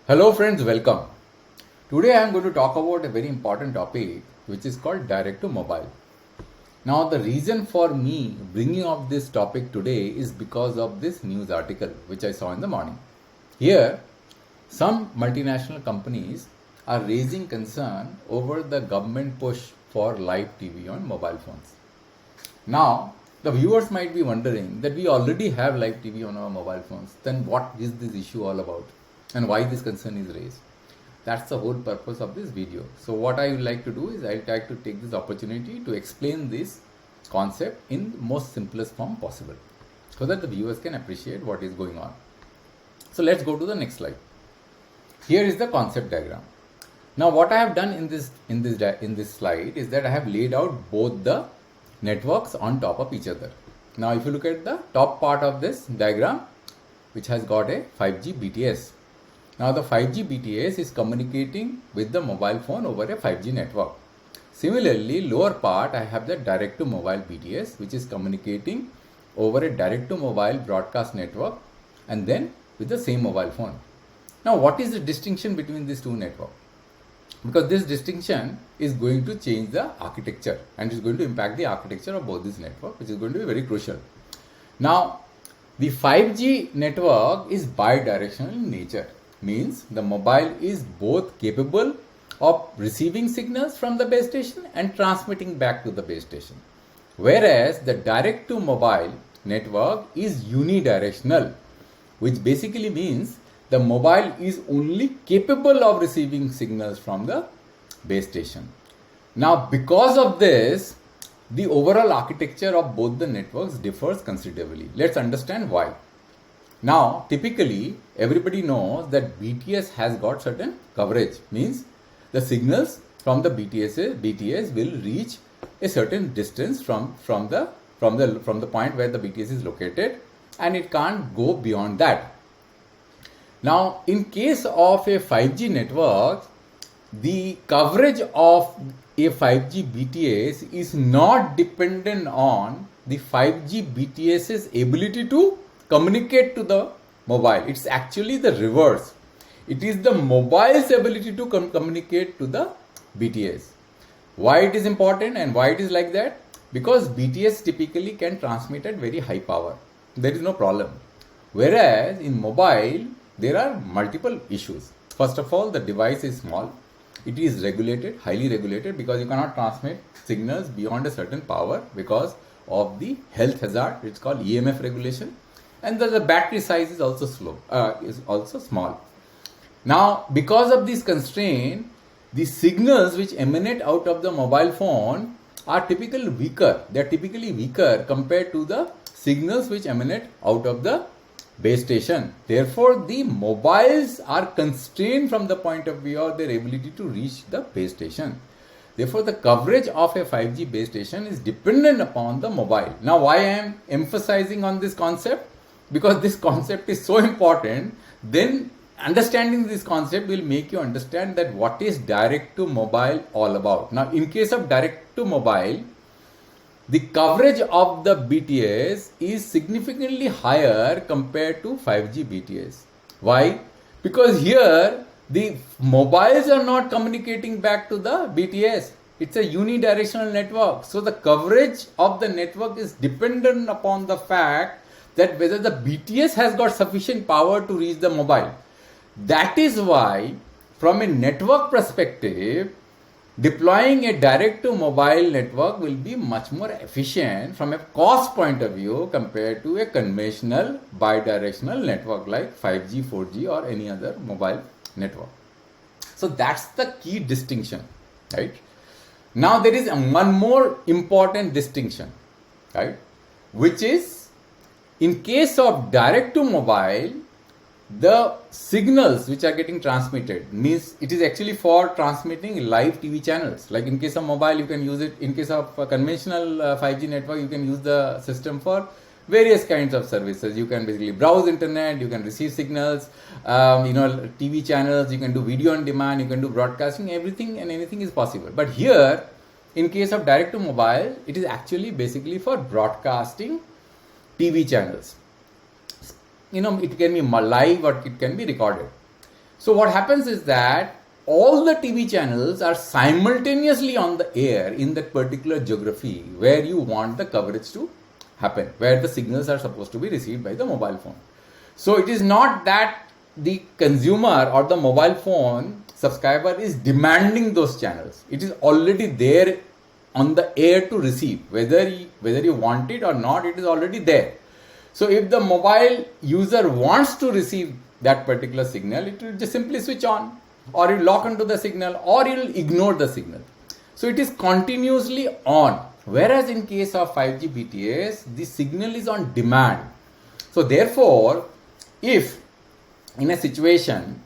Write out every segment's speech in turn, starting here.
Hello friends, welcome. Today I am going to talk about a very important topic which is called direct to mobile. Now the reason for me bringing up this topic today is because of this news article which I saw in the morning. Here, some multinational companies are raising concern over the government push for live TV on mobile phones. Now, the viewers might be wondering that we already have live TV on our mobile phones. Then what is this issue all about? And why this concern is raised? That's the whole purpose of this video. So what I would like to do is I would like to take this opportunity to explain this concept in the most simplest form possible so that the viewers can appreciate what is going on. So let's go to the next slide. Here is the concept diagram. Now what I have done in this slide is that I have laid out both the networks on top of each other. Now if you look at the top part of this diagram, which has got a 5G BTS. Now the 5G BTS is communicating with the mobile phone over a 5G network. Similarly, lower part I have the direct to mobile BTS, which is communicating over a direct to mobile broadcast network and then with the same mobile phone. Now what is the distinction between these two networks? Because this distinction is going to change the architecture and is going to impact the architecture of both these networks, which is going to be very crucial. Now the 5G network is bidirectional in nature. Means the mobile is both capable of receiving signals from the base station and transmitting back to the base station. Whereas the direct to mobile network is unidirectional, which basically means the mobile is only capable of receiving signals from the base station. Now because of this, the overall architecture of both the networks differs considerably. Let's understand why. Now, typically, everybody knows that BTS has got certain coverage. Means the signals from the BTS will reach a certain distance from the point where the BTS is located, and it can't go beyond that. Now, in case of a 5G network, the coverage of a 5G BTS is not dependent on the 5G BTS's ability to communicate to the mobile. It's actually the reverse. It is the mobile's ability to communicate to the BTS. Why it is important and why it is like that? Because BTS typically can transmit at very high power. There is no problem. Whereas in mobile, there are multiple issues. First of all, the device is small. It is regulated, highly regulated, because you cannot transmit signals beyond a certain power because of the health hazard. It's called EMF regulation. And the battery size is also small. Now, because of this constraint, the signals which emanate out of the mobile phone are typically weaker. They are typically weaker compared to the signals which emanate out of the base station. Therefore, the mobiles are constrained from the point of view of their ability to reach the base station. Therefore, the coverage of a 5G base station is dependent upon the mobile. Now, why I am emphasizing on this concept? Because this concept is so important, then understanding this concept will make you understand that what is direct to mobile all about. Now, in case of direct to mobile, the coverage of the BTS is significantly higher compared to 5G BTS. Why? Because here the mobiles are not communicating back to the BTS. It's a unidirectional network. So the coverage of the network is dependent upon the fact that whether the BTS has got sufficient power to reach the mobile. That is why, from a network perspective, deploying a direct to mobile network will be much more efficient from a cost point of view compared to a conventional bidirectional network like 5G, 4G or any other mobile network. So that's the key distinction, right? Now there is one more important distinction, right? Which is, in case of direct to mobile, the signals which are getting transmitted means it is actually for transmitting live TV channels. Like in case of mobile, you can use it. In case of a conventional 5G network, you can use the system for various kinds of services. You can basically browse internet, you can receive signals, TV channels, you can do video on demand, you can do broadcasting, everything and anything is possible. But here, in case of direct to mobile, it is actually basically for broadcasting TV channels. It can be live or it can be recorded. So what happens is that all the TV channels are simultaneously on the air in that particular geography where you want the coverage to happen, where the signals are supposed to be received by the mobile phone. So it is not that the consumer or the mobile phone subscriber is demanding those channels. It is already there on the air to receive. Whether you want it or not, it is already there. So if the mobile user wants to receive that particular signal, it will just simply switch on, or you lock onto the signal, or you will ignore the signal. So it is continuously on. Whereas in case of 5G BTS, the signal is on demand. So therefore, if in a situation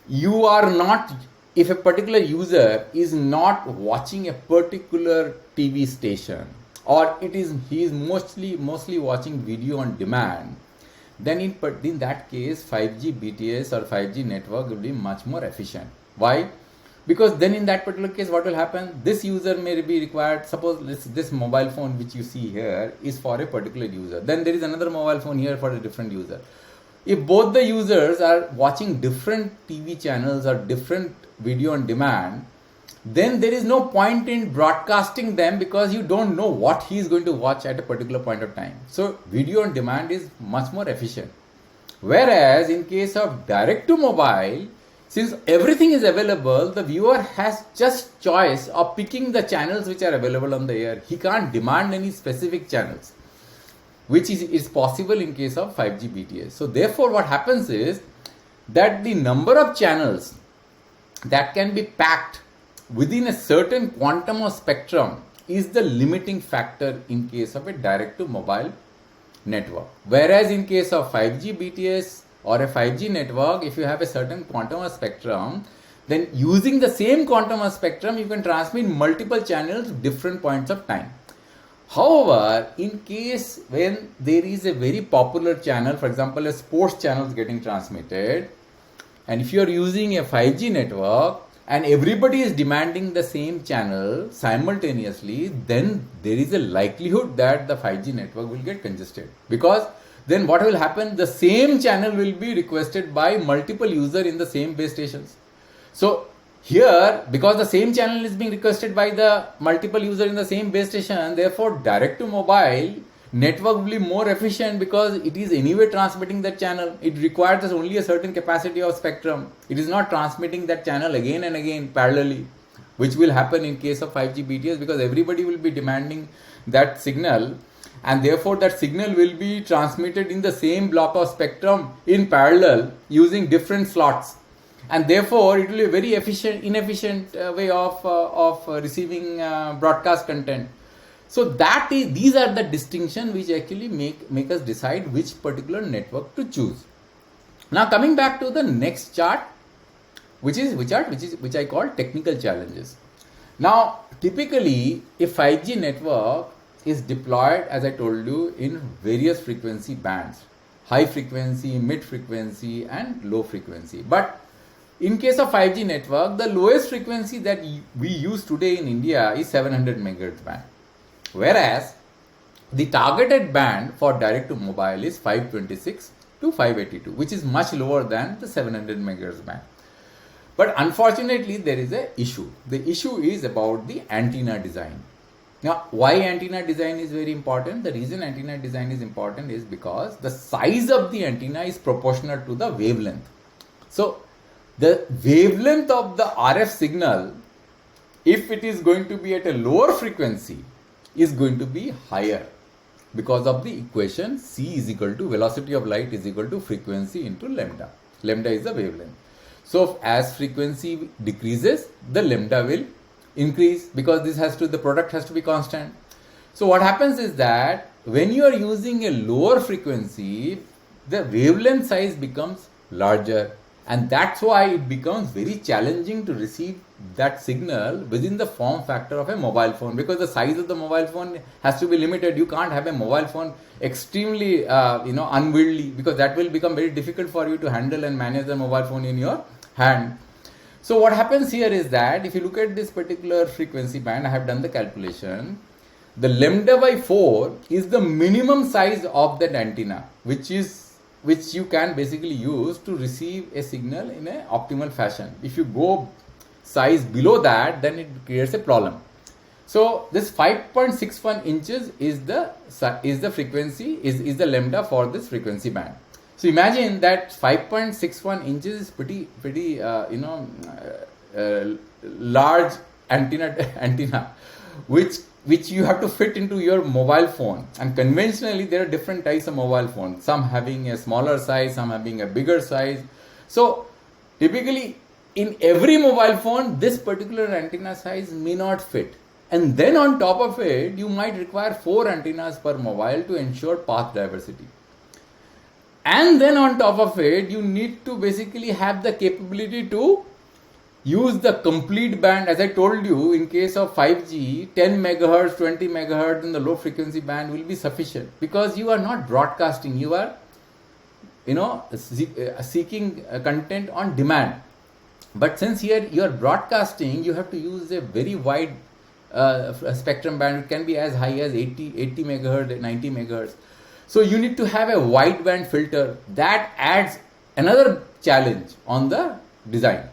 if a particular user is not watching a particular TV station, or he is mostly watching video on demand, then in that case 5G BTS or 5G network will be much more efficient. Why? Because then in that particular case, what will happen? This user may be required. Suppose this mobile phone which you see here is for a particular user. Then there is another mobile phone here for a different user. If both the users are watching different TV channels or different video on demand, then there is no point in broadcasting them, because you don't know what he is going to watch at a particular point of time. So video on demand is much more efficient. Whereas in case of direct to mobile, since everything is available, the viewer has just choice of picking the channels which are available on the air. He can't demand any specific channels, which is possible in case of 5G BTS. So therefore what happens is that the number of channels that can be packed within a certain quantum of spectrum is the limiting factor in case of a direct to mobile network. Whereas in case of 5G BTS or a 5G network, if you have a certain quantum of spectrum, then using the same quantum of spectrum, you can transmit multiple channels at different points of time. However, in case when there is a very popular channel, for example, a sports channel is getting transmitted, and if you are using a 5G network and everybody is demanding the same channel simultaneously, then there is a likelihood that the 5G network will get congested. Because then what will happen? The same channel will be requested by multiple users in the same base stations. So here, because the same channel is being requested by the multiple users in the same base station, therefore direct to mobile network will be more efficient, because it is anyway transmitting that channel. It requires only a certain capacity of spectrum. It is not transmitting that channel again and again parallelly, which will happen in case of 5G BTS, because everybody will be demanding that signal, and therefore that signal will be transmitted in the same block of spectrum in parallel using different slots. And therefore it will be a very inefficient way of receiving broadcast content. So these are the distinctions which actually make us decide which particular network to choose. Now coming back to the next chart, which I call technical challenges. Now typically a 5G network is deployed, as I told you, in various frequency bands: high frequency, mid frequency and low frequency. But in case of 5G network, the lowest frequency that we use today in India is 700 MHz band. Whereas the targeted band for direct to mobile is 526 to 582, which is much lower than the 700 MHz band. But unfortunately, there is an issue. The issue is about the antenna design. Now, why antenna design is very important? The reason antenna design is important is because the size of the antenna is proportional to the wavelength. So the wavelength of the RF signal, if it is going to be at a lower frequency, is going to be higher, because of the equation C is equal to velocity of light is equal to frequency into lambda. Lambda is the wavelength. So as frequency decreases, the lambda will increase, because the product has to be constant. So what happens is that when you are using a lower frequency, the wavelength size becomes larger, and that's why it becomes very challenging to receive that signal within the form factor of a mobile phone, because the size of the mobile phone has to be limited. You can't have a mobile phone extremely unwieldy, because that will become very difficult for you to handle and manage the mobile phone in your hand. So what happens here is that if you look at this particular frequency band, I have done the calculation. The lambda by 4 is the minimum size of that antenna, which which you can basically use to receive a signal in an optimal fashion. If you go size below that, then it creates a problem. So this 5.61 inches is the frequency, is the lambda for this frequency band. So imagine that 5.61 inches is pretty large antenna, which you have to fit into your mobile phone. And conventionally, there are different types of mobile phones. Some having a smaller size, some having a bigger size. So typically, in every mobile phone, this particular antenna size may not fit. And then on top of it, you might require 4 antennas per mobile to ensure path diversity. And then on top of it, you need to basically have the capability to use the complete band. As I told you, in case of 5G, 10 megahertz, 20 megahertz in the low frequency band will be sufficient, because you are not broadcasting, you are seeking content on demand. But since here you are broadcasting, you have to use a very wide spectrum band. It can be as high as 80 megahertz, 90 megahertz. So you need to have a wideband filter. That adds another challenge on the design.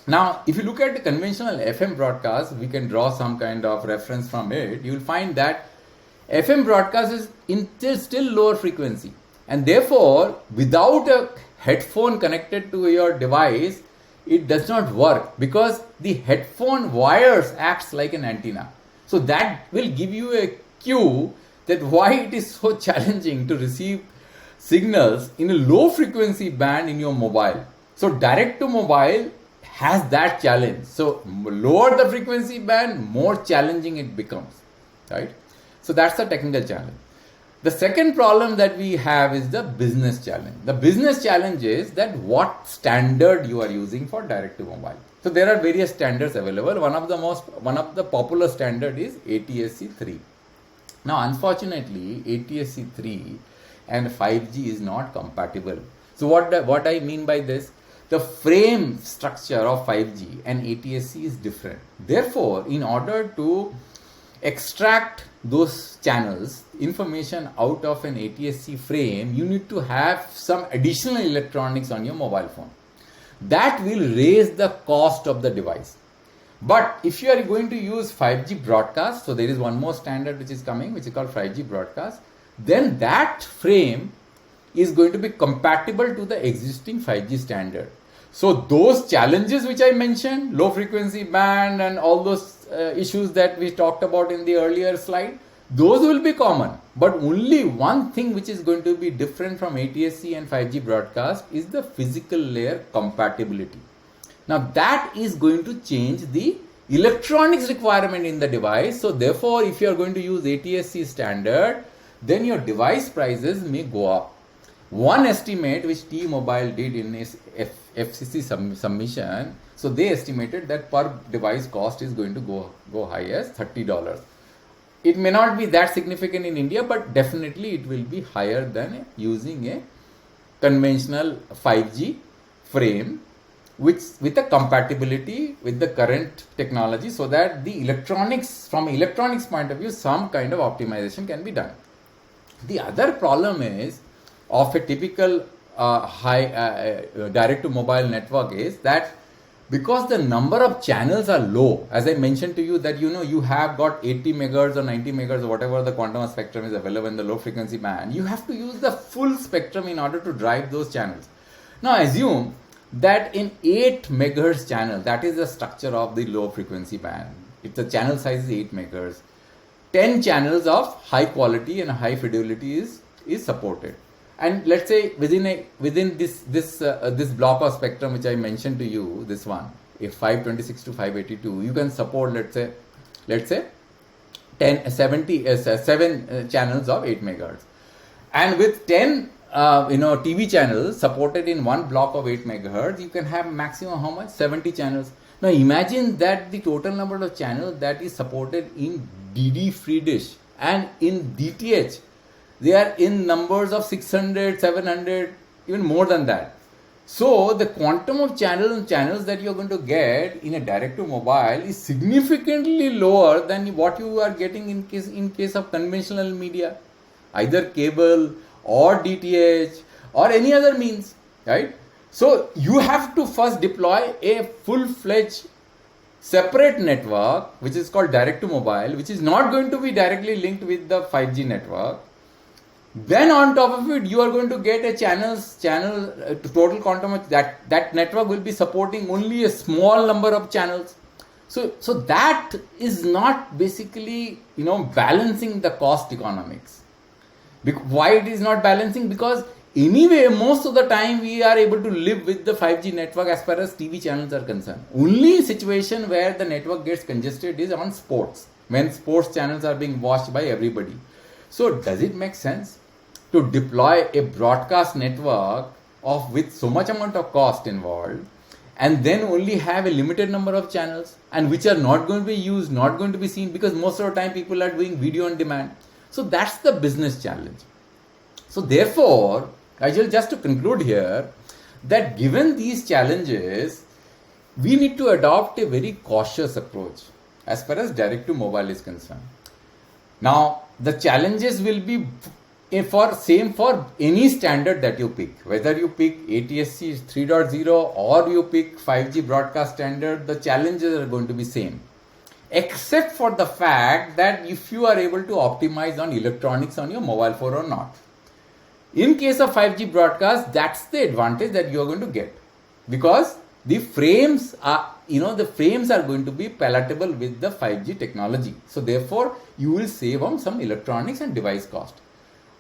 Now, if you look at the conventional FM broadcast, we can draw some kind of reference from it. You will find that FM broadcast is still lower frequency, and therefore, without a headphone connected to your device, it does not work, because the headphone wires acts like an antenna. So that will give you a cue that why it is so challenging to receive signals in a low frequency band in your mobile. So direct to mobile has that challenge. So lower the frequency band, more challenging it becomes, right? So that's the technical challenge. The second problem that we have is the business challenge. The business challenge is that what standard you are using for direct to mobile. So there are various standards available. One of the popular standard is ATSC 3. Now, unfortunately, ATSC 3 and 5G is not compatible. So what I mean by this, the frame structure of 5G and ATSC is different. Therefore, in order to extract those channels, information out of an ATSC frame, you need to have some additional electronics on your mobile phone. That will raise the cost of the device. But if you are going to use 5G broadcast, so there is one more standard which is coming, which is called 5G broadcast, then that frame is going to be compatible to the existing 5G standard. So those challenges which I mentioned, low frequency band and all those issues that we talked about in the earlier slide, those will be common. But only one thing which is going to be different from ATSC and 5G broadcast is the physical layer compatibility. Now that is going to change the electronics requirement in the device. So therefore, if you are going to use ATSC standard, then your device prices may go up. One estimate which T-Mobile did in its FCC submission, so they estimated that per device cost is going to go high as $30. It may not be that significant in India, but definitely it will be higher than using a conventional 5G frame, which with a compatibility with the current technology, so that the electronics, from electronics point of view, some kind of optimization can be done. The other problem is of a typical direct to mobile network is that because the number of channels are low, as I mentioned to you that you have got 80 megahertz or 90 megahertz or whatever the quantum of spectrum is available in the low frequency band, you have to use the full spectrum in order to drive those channels. Now assume that in 8 megahertz channel, that is the structure of the low frequency band. If the channel size is 8 megahertz, 10 channels of high quality and high fidelity is supported. And let's say within this block of spectrum which I mentioned to you, this one, if 526 to 582, you can support let's say 7 channels of 8 megahertz, and with 10 TV channels supported in one block of 8 megahertz, you can have maximum how much? 70 channels. Now imagine that the total number of channels that is supported in DD free dish and in DTH, they are in numbers of 600, 700, even more than that. So the quantum of channels that you are going to get in a direct to mobile is significantly lower than what you are getting in case of conventional media, either cable or DTH or any other means, right? So you have to first deploy a full-fledged separate network, which is called direct to mobile, which is not going to be directly linked with the 5G network. Then on top of it, you are going to get a total quantum of that network will be supporting only a small number of channels. So that is not basically, balancing the cost economics. Why it is not balancing? Because anyway, most of the time we are able to live with the 5G network as far as TV channels are concerned. Only situation where the network gets congested is on sports, when sports channels are being watched by everybody. So does it make sense to deploy a broadcast network with so much amount of cost involved, and then only have a limited number of channels, and which are not going to be used, not going to be seen, because most of the time people are doing video on demand. So that's the business challenge. So therefore, just to conclude here, that given these challenges, we need to adopt a very cautious approach as far as direct to mobile is concerned. Now, the challenges will be same for any standard that you pick, whether you pick ATSC 3.0 or you pick 5G broadcast standard, the challenges are going to be same, except for the fact that if you are able to optimize on electronics on your mobile phone or not. In case of 5G broadcast, that's the advantage that you are going to get, because the frames are going to be palatable with the 5G technology. So therefore, you will save on some electronics and device cost.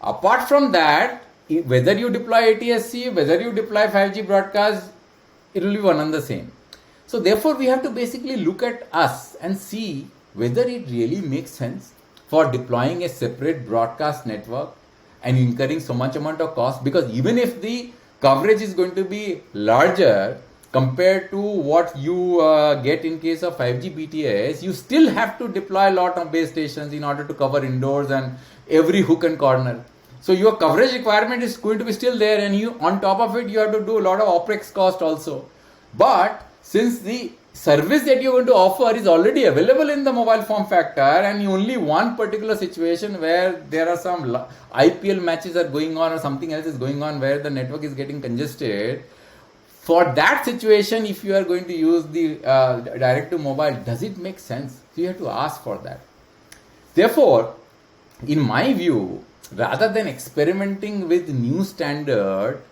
Apart from that, whether you deploy ATSC, whether you deploy 5G broadcast, it will be one and the same. So therefore, we have to basically look at us and see whether it really makes sense for deploying a separate broadcast network and incurring so much amount of cost, because even if the coverage is going to be larger compared to what you get in case of 5G BTS, you still have to deploy a lot of base stations in order to cover indoors and every hook and corner. So your coverage requirement is going to be still there, and you, on top of it, you have to do a lot of OPEX cost also. But since the service that you're going to offer is already available in the mobile form factor, and only one particular situation where there are some IPL matches are going on or something else is going on where the network is getting congested, for that situation, if you are going to use the direct to mobile, does it make sense? So you have to ask for that. Therefore, in my view, rather than experimenting with new standard,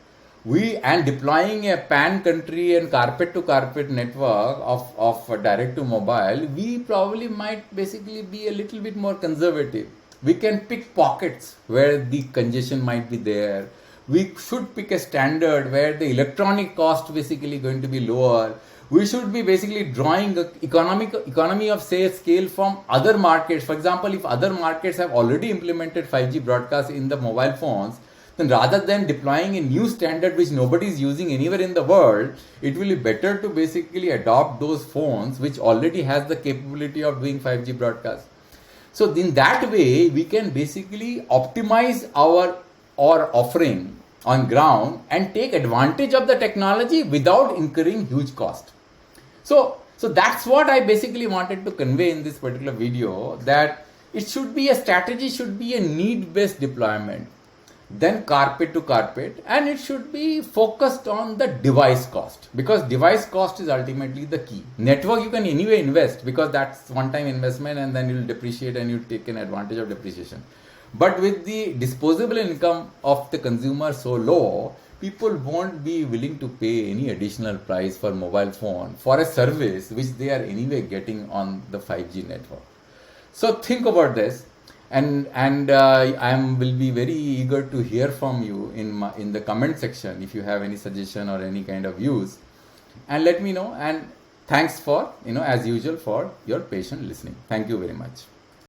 and deploying a pan-country and carpet-to-carpet network of direct to mobile, we probably might basically be a little bit more conservative. We can pick pockets where the congestion might be there. We should pick a standard where the electronic cost basically going to be lower. We should be basically drawing economy of scale from other markets. For example, if other markets have already implemented 5G broadcast in the mobile phones, then rather than deploying a new standard which nobody is using anywhere in the world, it will be better to basically adopt those phones which already has the capability of doing 5G broadcast. So in that way, we can basically optimize our offering on ground and take advantage of the technology without incurring huge cost. So that's what I basically wanted to convey in this particular video, that it should be a strategy, should be a need-based deployment, then carpet to carpet, and it should be focused on the device cost, because device cost is ultimately the key. Network you can anyway invest because that's one-time investment and then you will depreciate and you take an advantage of depreciation. But with the disposable income of the consumer so low, people won't be willing to pay any additional price for mobile phone for a service which they are anyway getting on the 5G network. So think about this, and I will be very eager to hear from you in the comment section if you have any suggestion or any kind of views, and let me know. And thanks for, as usual, for your patient listening. Thank you very much.